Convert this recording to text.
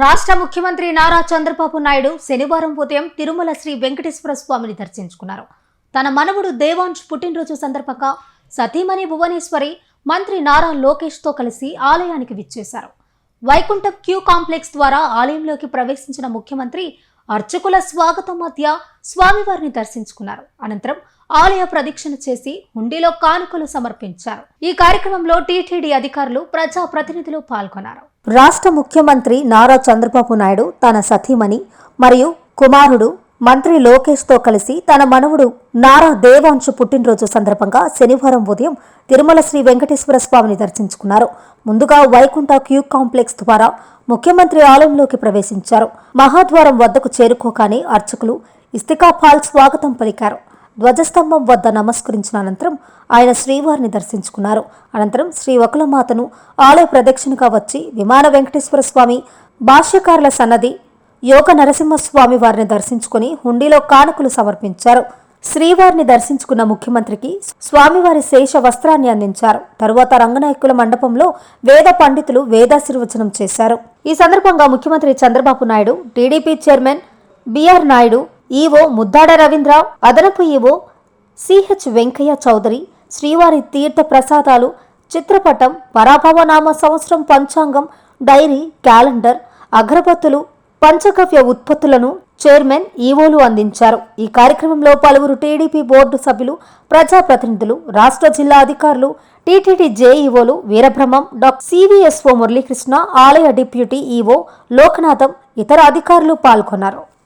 రాష్ట్ర ముఖ్యమంత్రి నారా చంద్రబాబు నాయుడు శనివారం ఉదయం తిరుమల శ్రీ వెంకటేశ్వర స్వామిని దర్శించుకున్నారు. తన మనవడు దేవాంశ్ పుట్టినరోజు సందర్భంగా సతీమణి భువనేశ్వరి, మంత్రి నారా లోకేష్ తో కలిసి ఆలయానికి విచ్చేశారు. వైకుంఠం క్యూ కాంప్లెక్స్ ద్వారా ఆలయంలోకి ప్రవేశించిన ముఖ్యమంత్రి అర్చకుల స్వాగతం మధ్య స్వామివారిని దర్శించుకున్నారు. అనంతరం ఆలయ ప్రదక్షిణ చేసి హుండీలో కానుకలు సమర్పించారు. ఈ కార్యక్రమంలో టీటీడీ అధికారులు, ప్రజా ప్రతినిధులు పాల్గొన్నారు. రాష్ట్ర ముఖ్యమంత్రి నారా చంద్రబాబు నాయుడు తన సతీమణి మరియు కుమారుడు మంత్రి లోకేష్ తో కలిసి తన మనవడు నారా దేవాంశ్ పుట్టినరోజు సందర్భంగా శనివారం ఉదయం తిరుమల శ్రీ వెంకటేశ్వర స్వామిని దర్శించుకున్నారు. ముందుగా వైకుంఠ క్యూ కాంప్లెక్స్ ద్వారా ముఖ్యమంత్రి ఆలయంలోకి ప్రవేశించారు. మహాద్వారం వద్దకు చేరుకోగానే అర్చకులు ఇస్తికాఫాల్ స్వాగతం పలికారు. ధ్వజస్తంభం వద్ద నమస్కరించిన అనంతరం ఆయన శ్రీవారిని దర్శించుకున్నారు. అనంతరం శ్రీ వకులమాతను ఆలయ ప్రదక్షిణగా వచ్చి విమాన వెంకటేశ్వర స్వామి, భాష్యకారుల సన్నది యోగ నరసింహస్వామి వారిని దర్శించుకుని హుండీలో కానుకలు సమర్పించారు. శ్రీవారిని దర్శించుకున్న ముఖ్యమంత్రికి స్వామివారి శేష వస్త్రాన్ని అందించారు. తరువాత రంగనాయకుల మండపంలో వేద పండితులు వేదాశీర్వచనం చేశారు. ఈ సందర్భంగా ముఖ్యమంత్రి Chandrababu Naidu, TDP chairman BR Naidu, EO Muddada Ravindra, అదనపు ఈవో సిహెచ్ వెంకయ్య చౌదరి శ్రీవారి తీర్థ ప్రసాదాలు, చిత్రపటం, పరాభవనామ సంవత్సరం పంచాంగం, డైరీ, క్యాలెండర్, అగరబత్తులు, పంచగవ్య ఉత్పత్తులను చైర్మన్, ఈవోలు అందించారు. ఈ కార్యక్రమంలో పలువురు టీడీపీ బోర్డు సభ్యులు, ప్రజాప్రతినిధులు, రాష్ట్ర జిల్లా అధికారులు, టీటీడీ జేఈఓలు వీరబ్రహ్మం, డాక్టర్ సివిఎస్ఓ మురళీకృష్ణ, ఆలయ డిప్యూటీ ఈవో లోకనాథం, ఇతర అధికారులు పాల్గొన్నారు.